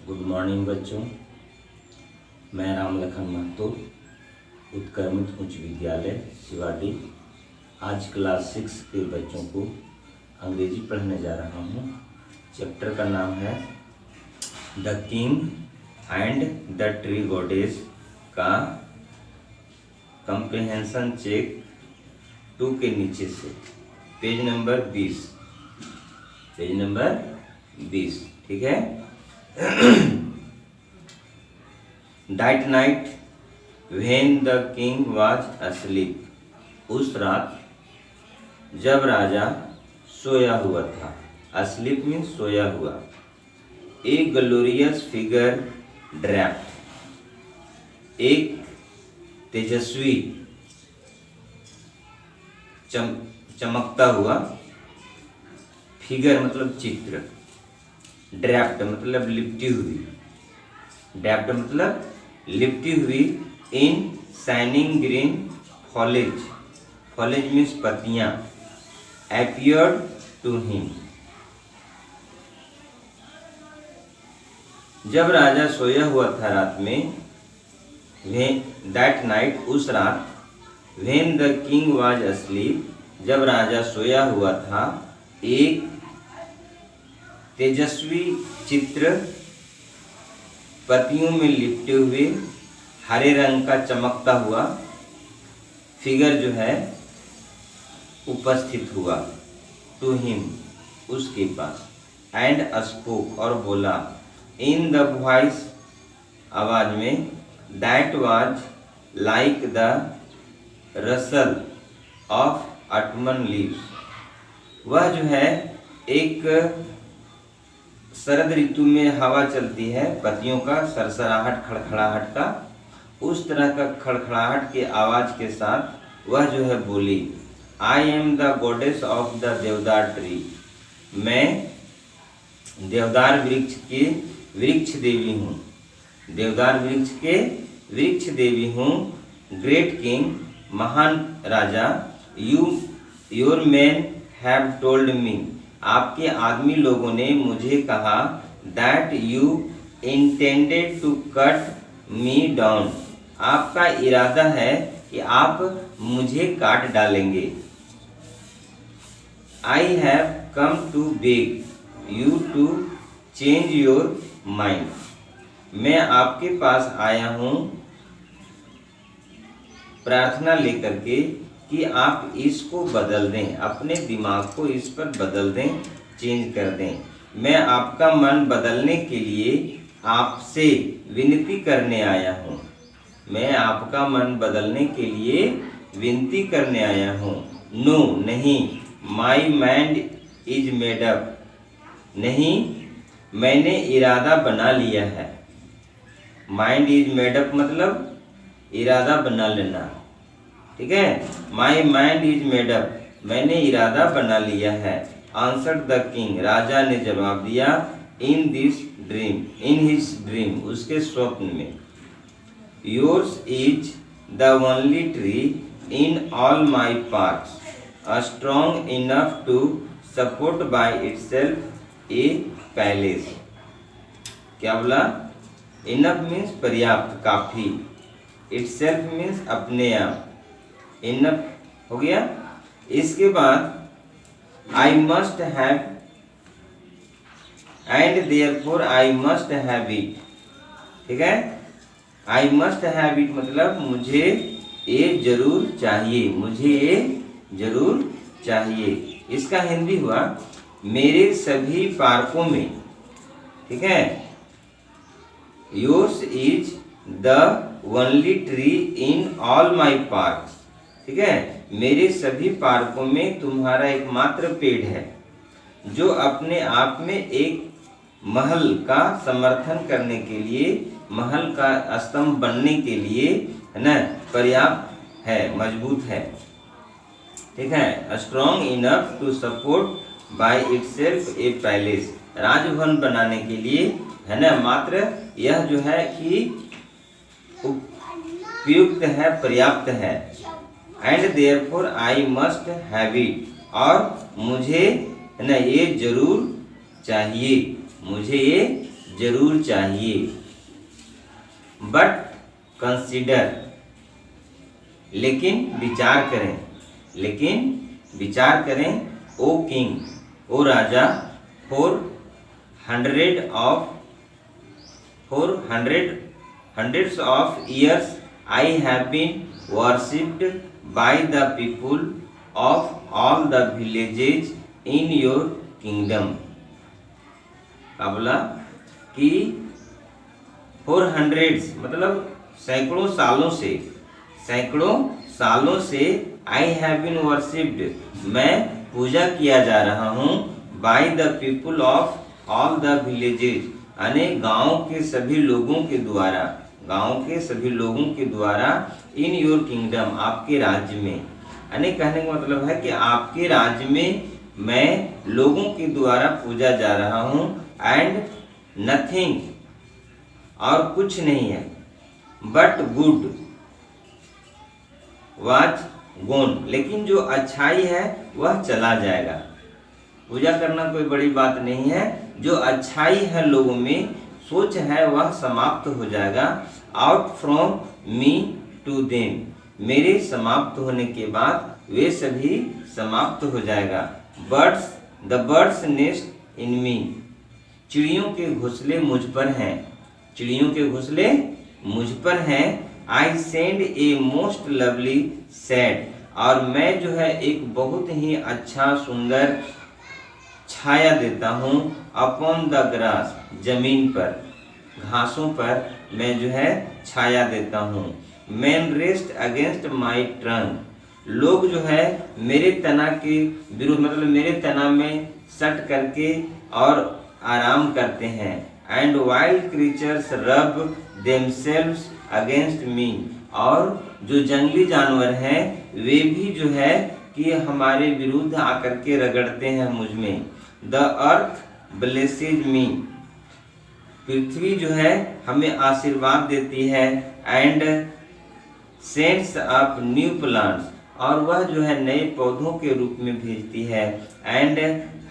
Good morning बच्चों। मैं राम लखन महतो, उत्क्रमित उच्च विद्यालय शिवाडी आज क्लास 6 के बच्चों को अंग्रेजी पढ़ने जा रहा हूँ। चैप्टर का नाम है the king and the tree goddess का कंप्रिहेंशन चेक 2 के नीचे से पेज नंबर 20। ठीक है। That night when the king was asleep, उस रात जब राजा सोया हुआ था। asleep means सोया हुआ। A glorious figure draped, एक तेजस्वी चमकता हुआ, फिगर मतलब चित्र, ड्रैप्ड मतलब लिपटी हुई, ड्रैप्ड मतलब लिपटी हुई, in shining green foliage, foliage means पत्तियां, अपीयर्ड टू हिम। जब राजा सोया हुआ था रात में, दैट नाइट उस रात, when the king was asleep जब राजा सोया हुआ था, एक तेजस्वी चित्र पत्तियों में लिपटे हुए हरे रंग का चमकता हुआ फिगर जो है उपस्थित हुआ, टू हिम उसके पास, एंड स्पोक और बोला, इन द वॉइस आवाज में, that was like the Russell of ottoman leaves, वह जो है एक शरद ऋतु में हवा चलती है पत्तियों का सरसराहट खड़खड़ाहट का, उस तरह का खड़खड़ाहट के आवाज के साथ वह जो है बोली, I am the goddess of the देवदार ट्री, मैं देवदार वृक्ष के वृक्ष देवी हूँ, देवदार वृक्ष के वृक्ष देवी हूँ। ग्रेट किंग महान राजा, your man have told me, आपके आदमी लोगों ने मुझे कहा, that you intended to cut me down, आपका इरादा है कि आप मुझे काट डालेंगे। I have come to beg you to change your mind, मैं आपके पास आया हूँ प्रार्थना लेकर के कि आप इसको बदल दें, अपने दिमाग को इस पर बदल दें, चेंज कर दें। मैं आपका मन बदलने के लिए आपसे विनती करने आया हूँ, मैं आपका मन बदलने के लिए विनती करने आया हूँ। नो नहीं, my mind is made up, नहीं मैंने इरादा बना लिया है। माइंड इज मेड अप मतलब इरादा बना लेना, ठीक है। My mind is made up, मैंने इरादा बना लिया है। आंसर्ड द किंग, राजा ने जवाब दिया, in this dream, in his dream, उसके स्वप्न में। Yours is the only tree in all my parks, strong enough to support by itself a palace. क्या बोला? इनफ मीन्स पर्याप्त, काफी, इटसेल्फ मीन्स अपने आप, इनफ हो गया। इसके बाद I must have, and therefore I must have it, ठीक है। आई मस्ट हैव इट मतलब मुझे ये जरूर चाहिए, मुझे ये जरूर चाहिए। इसका हिंदी हुआ, मेरे सभी पार्कों में, ठीक है। Yours is the only tree in all my parks, ठीक है। मेरे सभी पार्कों में तुम्हारा एकमात्र पेड़ है, जो अपने आप में एक महल का समर्थन करने के लिए, महल का स्तंभ बनने के लिए, है ना, पर्याप्त है, मजबूत है, ठीक है। Strong enough to support by itself a palace, राजभवन बनाने के लिए, है ना, मात्र यह जो है कि उपयुक्त है, पर्याप्त है। And therefore I must have it, और मुझे, है ना, ये जरूर चाहिए, मुझे ये जरूर चाहिए। बट कंसिडर, लेकिन विचार करें, लेकिन विचार करें, ओ किंग, ओ राजा, for hundreds of years I have been worshipped by the people of all the villages in your kingdom। क्या बोला कि फॉर हंड्रेड्स मतलब सैकड़ों सालों से आई हैव बीन वर्शिप्ड, मैं पूजा किया जा रहा हूँ, by the people of all the villages, यानी गांव के सभी लोगों के द्वारा इन योर किंगडम, आपके राज्य में। यानी कहने का मतलब है कि आपके राज्य में मैं लोगों के द्वारा पूजा जा रहा हूँ। एंड नथिंग, और कुछ नहीं है, बट गुड वाज गोन, लेकिन जो अच्छाई है वह चला जाएगा। पूजा करना कोई बड़ी बात नहीं है, जो अच्छाई है लोगों में, सोच है, वह समाप्त हो जाएगा। Out from me to them, मेरे समाप्त होने के बाद वे सभी समाप्त हो जाएगा। द बर्ड्स नेस्ट इन मी, चिड़ियों के घोंसले मुझ पर हैं, चिड़ियों के घोंसले मुझ पर हैं। I send a most lovely said, और मैं जो है एक बहुत ही अच्छा सुंदर छाया देता हूँ। अपॉन द ग्रास, जमीन पर, घासों पर मैं जो है छाया देता हूँ। Man rest against my trunk, लोग जो है मेरे तना के विरुद्ध, मतलब मेरे तना में सट करके और आराम करते हैं। एंड वाइल्ड क्रीचर्स रब देमसेल्व्स अगेंस्ट मी, और जो जंगली जानवर हैं वे भी जो है कि हमारे विरुद्ध आकर के रगड़ते हैं मुझ में। द अर्थ ब्लेसेज मी, पृथ्वी जो है हमें आशीर्वाद देती है। And sends up new plants, और वह जो है नए पौधों के रूप में भेजती है। And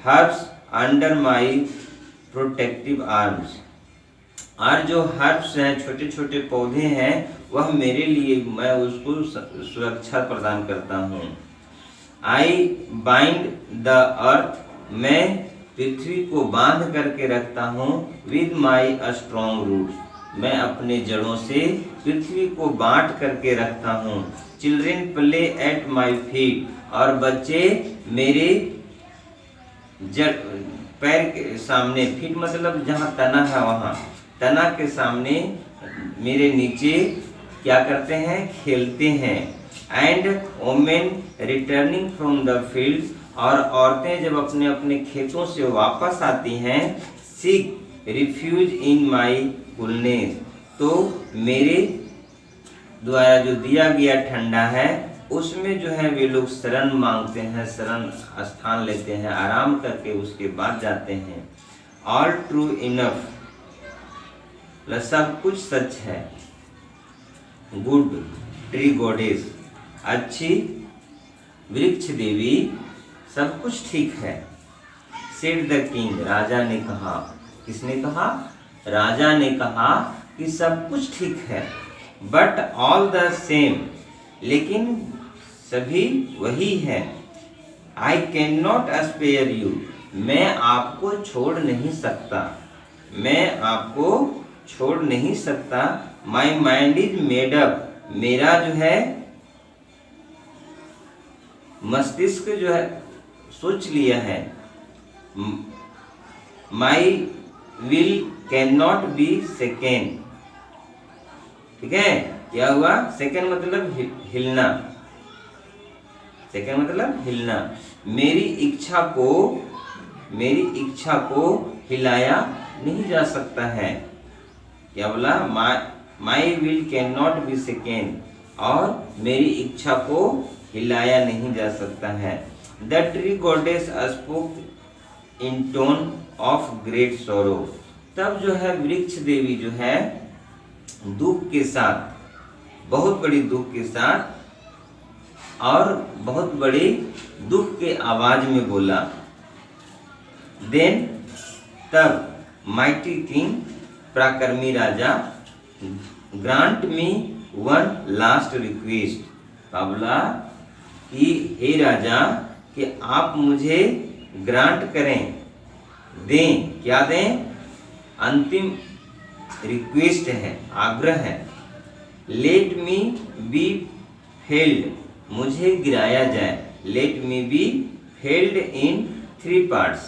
herbs under my protective arms, और जो हर्ब्स हैं, छोटे छोटे पौधे हैं, वह मेरे लिए, मैं उसको सुरक्षा प्रदान करता हूँ। आई बाइंड द अर्थ, मैं पृथ्वी को बांध करके रखता हूँ। विद माई स्ट्रॉन्ग रूट्स, मैं अपने जड़ों से पृथ्वी को बांट करके रखता हूँ। Children play at my feet, और बच्चे मेरे जड़ पैर के सामने, फीट मतलब जहाँ तना है वहाँ, तना के सामने मेरे नीचे क्या करते हैं, खेलते हैं। And women returning from the field, और औरतें जब अपने अपने खेतों से वापस आती हैं, seek refuge in my coolness, तो मेरे द्वारा जो दिया गया ठंडा है उसमें जो है वे लोग शरण मांगते हैं, शरण स्थान लेते हैं, आराम करके उसके बाद जाते हैं। ऑल ट्रू इनफ, सब कुछ सच है। गुड ट्री गॉडेस, अच्छी वृक्ष देवी, सब कुछ ठीक है। सेड द किंग, राजा ने कहा, किसने कहा, राजा ने कहा कि सब कुछ ठीक है। बट ऑल द सेम, लेकिन सभी वही है। I can not spare you, मैं आपको छोड़ नहीं सकता, मैं आपको छोड़ नहीं सकता। My mind is made up, मेरा जो है मस्तिष्क जो है सोच लिया है। My will can not be second, ठीक है, क्या हुआ, सेकेंड मतलब हिलना, सेकेंड मतलब हिलना। मेरी इच्छा को हिलाया नहीं जा सकता है। क्या बोला, my will can not be second, और मेरी इच्छा को हिलाया नहीं जा सकता है। The tree goddess spoke in tone of great सोरो, तब जो है वृक्ष देवी जो है दुख के साथ, बहुत बड़ी दुख के साथ और बहुत बड़ी दुख के आवाज में बोला। देन तब माइटी किंग, पराक्रमी राजा, grant me one last request. क्या बोला कि हे राजा कि आप मुझे ग्रांट करें, दें, क्या दें, अंतिम रिक्वेस्ट है, आग्रह है। लेट मी बी फेल्ड, मुझे गिराया जाए। Let me be felled in 3 parts,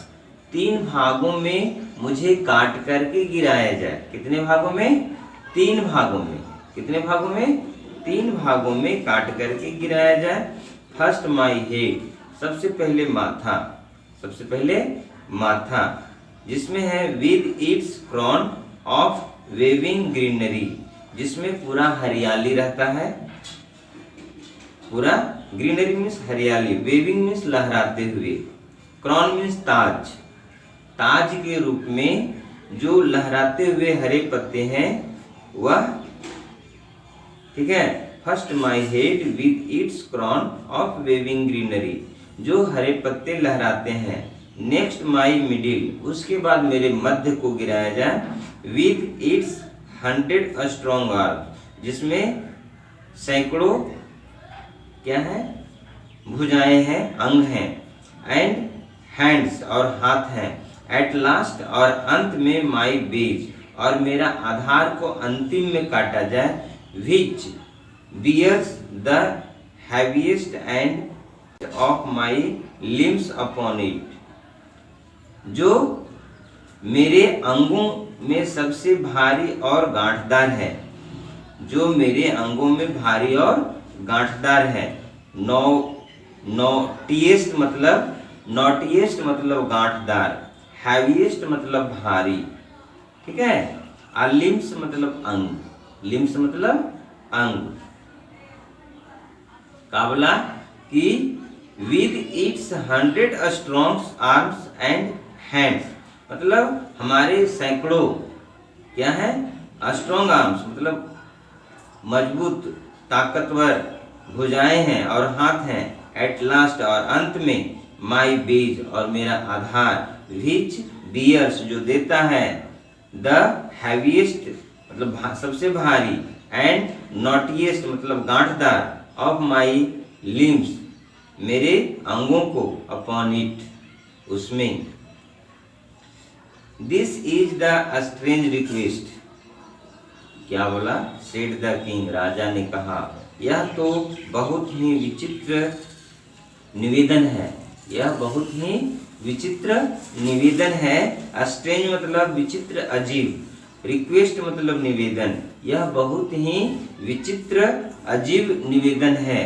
3 भागों में मुझे काट करके गिराया जाए। कितने भागों में? 3 भागों में। कितने भागों में? 3 भागों में काट करके गिराया जाए। फर्स्ट माई हेड, सबसे पहले माथा, सबसे पहले माथा, जिसमें है with its crown of waving greenery, जिसमें पूरा हरियाली रहता है। पूरा ग्रीनरी मीन्स हरियाली, वेविंग मीन्स लहराते हुए, क्रॉन मीन्स ताज, ताज के रूप में जो लहराते हुए हरे पत्ते हैं वह, ठीक है। First my head with its crown of waving greenery, जो हरे पत्ते लहराते हैं। नेक्स्ट माई मिडिल, उसके बाद मेरे मध्य को गिराया जाए। विद इट्स 100 स्ट्रॉन्ग आर्म, जिसमें सैकड़ों क्या है, भुजाएं हैं, अंग हैं। एंड हैंड्स, और हाथ हैं। एट लास्ट, और अंत में माई बेज, और मेरा आधार को अंतिम में काटा जाए। Which bears the heaviest end of my limbs upon it, जो मेरे अंगों में सबसे भारी और गांठदार है, जो मेरे अंगों में भारी और गांठदार है। नॉटिएस्ट मतलब गांठदार, हैवीएस्ट मतलब भारी, ठीक है। लिम्स मतलब अंग, लिम्स मतलब अंग। क्या बोला कि with its 100 strong arms and hands, मतलब हमारे सैकड़ों क्या है, स्ट्रॉन्ग आर्म्स मतलब मजबूत ताकतवर भुजाएं हैं और हाथ हैं। एट लास्ट, और अंत में माई बेज, और मेरा आधार। विच बियर्स, जो देता है। द हैवीएस्ट मतलब सबसे भारी। एंड नॉटिएस्ट मतलब गांठदार। ऑफ माई लिम्स, मेरे अंगों को। अपॉन इट, उसमें। This is the strange request, क्या बोला? सेड द किंग, राजा ने कहा, यह तो बहुत ही विचित्र निवेदन है। यह बहुत ही विचित्र निवेदन है। स्ट्रेंज मतलब विचित्र, अजीब। रिक्वेस्ट मतलब निवेदन। यह बहुत ही विचित्र अजीब निवेदन है।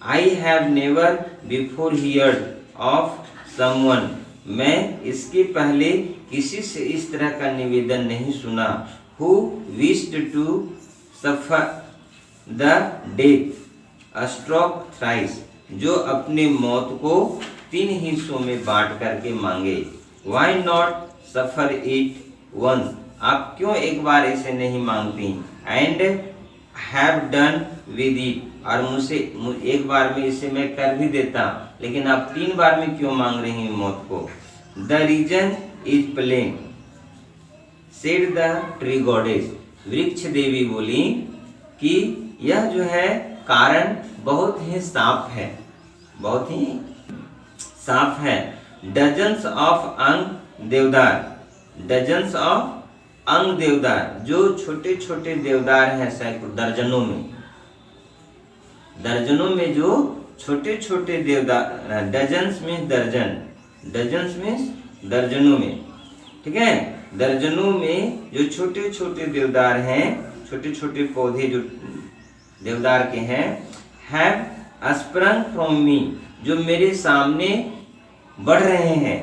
I have never before heard of someone, मैं इसके पहले किसी से इस तरह का निवेदन नहीं सुना। Who wished to suffer the death stroke thrice, जो अपने मौत को 3 हिस्सों में बांट करके मांगे। Why not suffer it once, आप क्यों एक बार इसे नहीं मांगती। And have done with it, और मुझसे एक बार में इसे मैं कर भी देता, लेकिन आप 3 बार में क्यों मांग रही हैं मौत को। The reason is plain, said the tree goddess, वृक्ष देवी बोली कि यह जो है कारण बहुत ही साफ है, बहुत ही साफ है। डजन्स ऑफ अंग देवदार, डजन्स ऑफ अंग देवदार, जो छोटे छोटे देवदार हैं, सैकड़ों दर्जनों में, दर्जनों में जो छोटे छोटे देवदार। डजन्स मीन्स दर्जन, डजन्स मीन्स दर्जनों में, ठीक है। दर्जनों में जो छोटे छोटे देवदार हैं, छोटे छोटे पौधे जो देवदार के हैं। हैव स्प्रंग फ्रॉम मी, जो मेरे सामने बढ़ रहे हैं,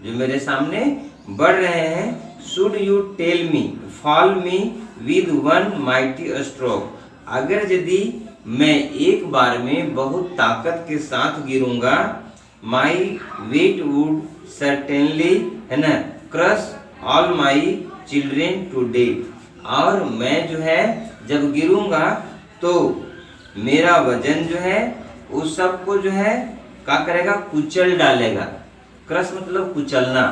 जो मेरे सामने बढ़ रहे हैं। Should you tell me fall me with one mighty stroke, अगर यदि मैं एक बार में बहुत ताकत के साथ गिरूंगा। माई वेट वुड सर्टेनली, है ना, crush all my children to death, और मैं जो है जब गिरूंगा तो मेरा वजन जो है उस सबको जो है क्या करेगा, कुचल डालेगा। क्रश मतलब कुचलना,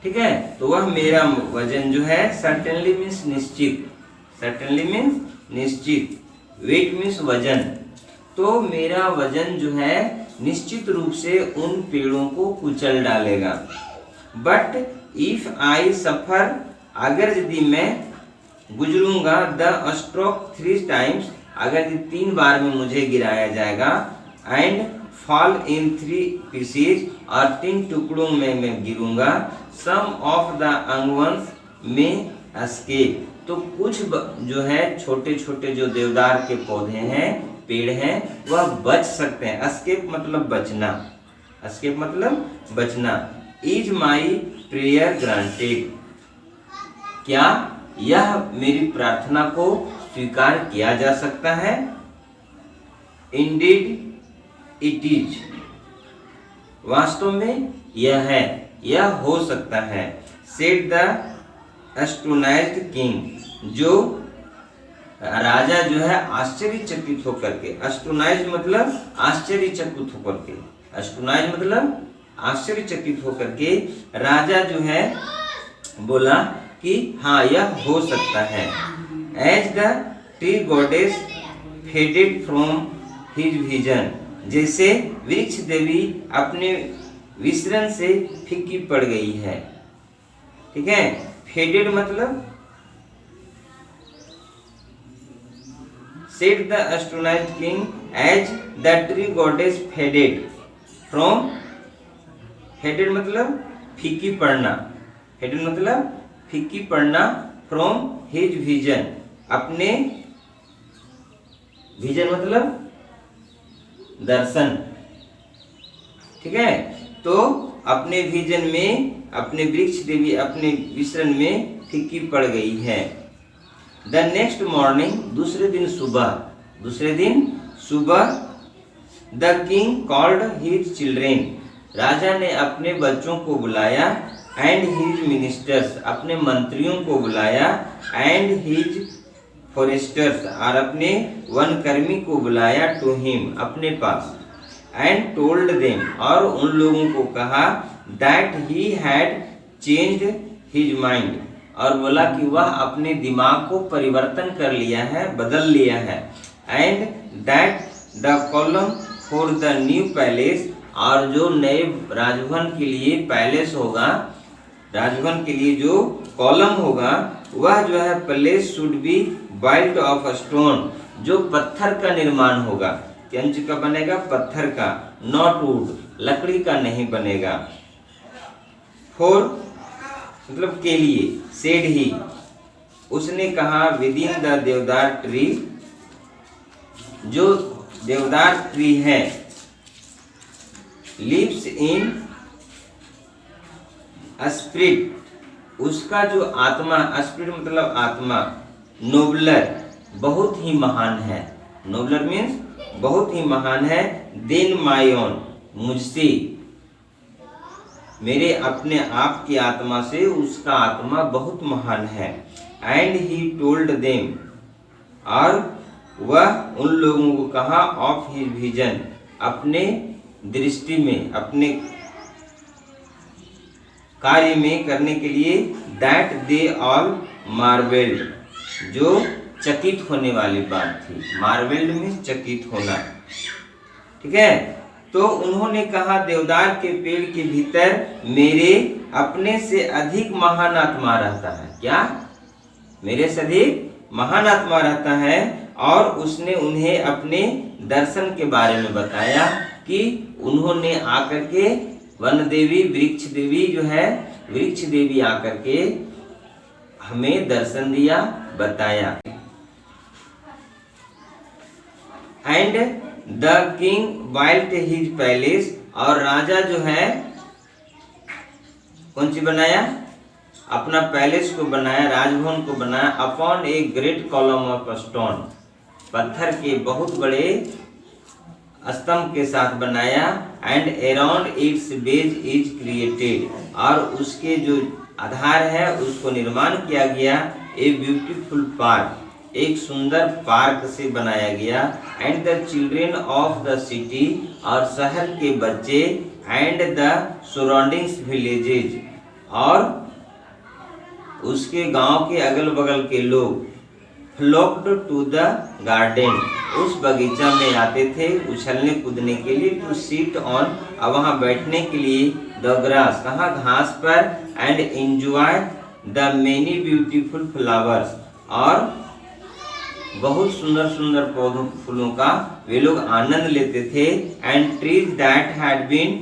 ठीक है। तो वह मेरा वजन जो है, सर्टेनली मीन्स निश्चित, सर्टेनली मीन्स निश्चित, वेट मीन्स वजन, तो मेरा वजन जो है निश्चित रूप से उन पेड़ों को कुचल डालेगा। बट इफ आई सफर, अगर यदि मैं गुजरूंगा, द स्ट्रोक 3 टाइम्स, अगर 3 बार में मुझे गिराया जाएगा, एंड फॉल इन 3 पीसेज, और 3 टुकड़ों में मैं गिरूंगा, सम ऑफ द यंग वंस में एस्केप, तो कुछ जो है छोटे छोटे जो देवदार के पौधे हैं, पेड़ हैं, वह बच सकते हैं। एस्केप मतलब बचना, एस्केप मतलब बचना। इज माई प्रेयर ग्रांटेड, क्या यह मेरी प्रार्थना को स्वीकार किया जा सकता है? इंडीड इट इज, वास्तव में यह है, यह हो सकता है। सेड द एस्टोनाइज्ड किंग, जो राजा जो है आश्चर्यचकित होकर के, एस्टोनाइज्ड मतलब आश्चर्यचकित होकर के, एस्टोनाइज्ड मतलब आश्चर्यचकित होकर के, राजा जो है बोला कि हाँ यह हो सकता है। As the tree goddess faded from his vision, जैसे वृक्ष देवी अपने विसरण से फीकी पड़ गई है। ठीक है, फेडेड मतलब, said the astonished king, as the tree goddess faded from, faded मतलब फीकी पड़ना, faded मतलब फीकी पड़ना, from his vision, अपने विजन मतलब दर्शन। ठीक है, तो अपने विजन में अपने वृक्ष देवी अपने विसरण में फीकी पड़ गई है। द नेक्स्ट मॉर्निंग, दूसरे दिन सुबह, the king called his children, राजा ने अपने बच्चों को बुलाया, एंड हिज मिनिस्टर्स, अपने मंत्रियों को बुलाया, एंड हिज फॉरेस्टर्स, और अपने वनकर्मी को बुलाया, टू हिम, अपने पास, एंड टोल्ड देम, और उन लोगों को कहा, that he had changed his mind, और बोला कि वह अपने दिमाग को परिवर्तन कर लिया है, बदल लिया है, and that the column for the new palace, और जो नए राजभवन के लिए पैलेस होगा, राजभवन के लिए जो कॉलम होगा, वह जो है palace should be built of stone, जो पत्थर का निर्माण होगा, कंच का बनेगा, पत्थर का, नॉट वुड, लकड़ी का नहीं बनेगा। फॉर मतलब के लिए, सेड ही, उसने कहा, विद इन द देवदार ट्री, जो देवदार ट्री है, लिव्स इन स्पिरिट, उसका जो आत्मा, स्पिरिट मतलब आत्मा, नोबलर, बहुत ही महान है, नोबलर मीन्स बहुत ही महान है, देन माई ओन, मुझसे, मेरे अपने आप की आत्मा से उसका आत्मा बहुत महान है। एंड ही टोल्ड देम, और वह उन लोगों को कहा, ऑफ हिज विजन, अपने दृष्टि में, अपने कार्य में करने के लिए, दैट दे ऑल मार्वेल्ड, जो चकित होने वाली बात थी, मार्वेल्ड में चकित होना। ठीक है, तो उन्होंने कहा, देवदार के पेड़ के भीतर मेरे अपने से अधिक महान आत्मा रहता है। क्या? मेरे से अधिक महान आत्मा रहता है। और उसने उन्हें अपने दर्शन के बारे में बताया कि उन्होंने आकर के वन देवी, वृक्ष देवी जो है, वृक्ष देवी आकर के हमें दर्शन दिया, बताया। And the king built his palace, और राजा जो है कौन सी बनाया? अपना पैलेस को बनाया, राजभवन को बनाया, upon a great column of stone, पत्थर के बहुत बड़े स्तंभ के साथ बनाया। And around its base is created, और उसके जो आधार है उसको निर्माण किया गया, ए ब्यूटीफुल पार्क, एक सुंदर पार्क से बनाया गया। And the children of the city, और शहर के बच्चे, एंड द सराउंडिंग्स विलेजेज, और उसके गांव के अगल बगल के लोग फ्लोक्ड टू द गार्डन, उस बगीचा में आते थे उछलने कूदने के लिए, टू सीट ऑन, और वहाँ बैठने के लिए, द ग्रास, कहाँ, घास पर, and enjoy the many beautiful flowers, और बहुत सुंदर सुंदर पौधों फूलों का वे लोग आनंद लेते थे, and trees that had been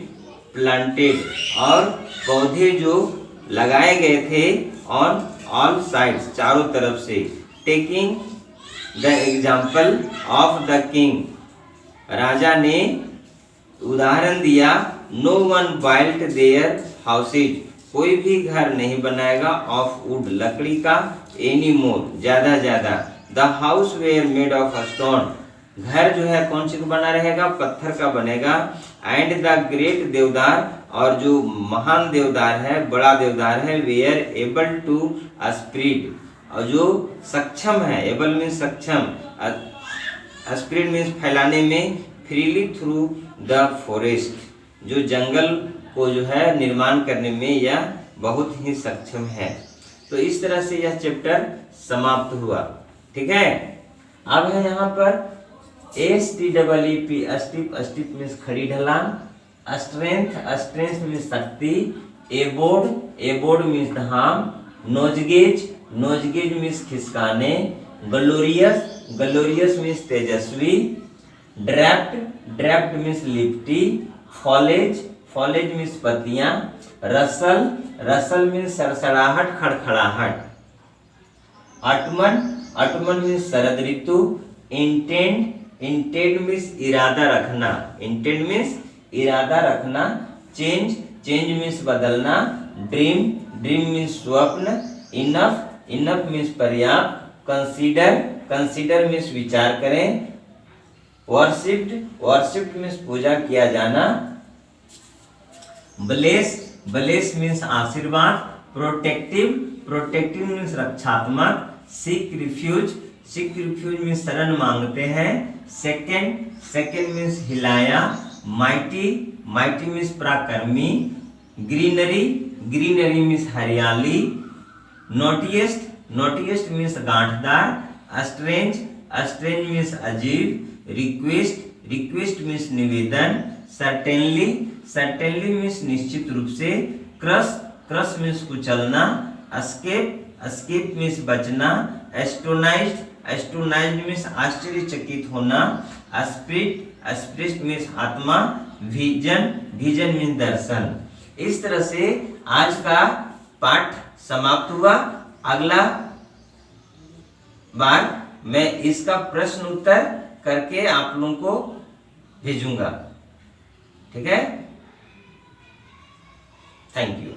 planted, और पौधे जो लगाए गए थे ऑन ऑल साइड्स, चारों तरफ से, taking the example of the king, राजा ने उदाहरण दिया, no one built their houses, कोई भी घर नहीं बनाएगा, ऑफ वुड, लकड़ी का, एनी मोर, ज्यादा, the house were made of stone, घर जो है कौन सी का बना रहेगा, पत्थर का बनेगा, एंड द ग्रेट देवदार, और जो महान देवदार है, बड़ा देवदार है, वेयर एबल टू स्प्रेड, और जो सक्षम है, एबल मीन्स सक्षम, स्प्रेड मीन्स फैलाने में, फ्रीली थ्रू द फॉरेस्ट, जो जंगल को जो है निर्माण करने में यह बहुत ही सक्षम है। तो इस तरह से यह चैप्टर समाप्त हुआ। ठीक है, अब है यहाँ पर STEEP, स्टीप मीन्स खड़ी ढलान, स्ट्रेंथ मीन्स शक्ति, एबोर्ड मीन्स धाम, नोजगेज मीन्स खिसकाने, ग्लोरियस मीन्स तेजस्वी, ड्रैफ्ट मीन्स लिपटी, फॉलेज मीन्स पत्तियां, रसल मीन्स सरसराहट, खड़खड़ाहट, ऑटमन मीन्स शरद ऋतु, इंटेंड मीन्स इरादा रखना, चेंज मीन्स बदलना, ड्रीम मीन्स स्वप्न, इनफ मीन्स पर्याप्त, कंसीडर मीन्स विचार करें, वर्शिप्ड मीन्स पूजा किया जाना, ब्लेस मीन्स आशीर्वाद, प्रोटेक्टिव मीन्स रक्षात्मक, सीक रिफ्यूज मीन्स शरण मांगते हैं, सेकेंड मीन्स हिलाया, माइटी मीन्स पराक्रमी, ग्रीनरी मीन्स हरियाली, नोटिएस्ट मीन्स गांठदार, स्ट्रेंज मीन्स अजीब, रिक्वेस्ट मीन्स निवेदन, सर्टेनली मीन्स निश्चित रूप से, क्रश मीन्स कुचलना, एस्केप मीन्स बचना, एस्टोनाइज्ड मीन्स आश्चर्यचकित होना, स्पिरिट मीन्स आत्मा, विजन मीन्स दर्शन। इस तरह से आज का पाठ समाप्त हुआ। अगला बार मैं इसका प्रश्न उत्तर करके आप लोगों को भेजूंगा। ठीक है, थैंक यू।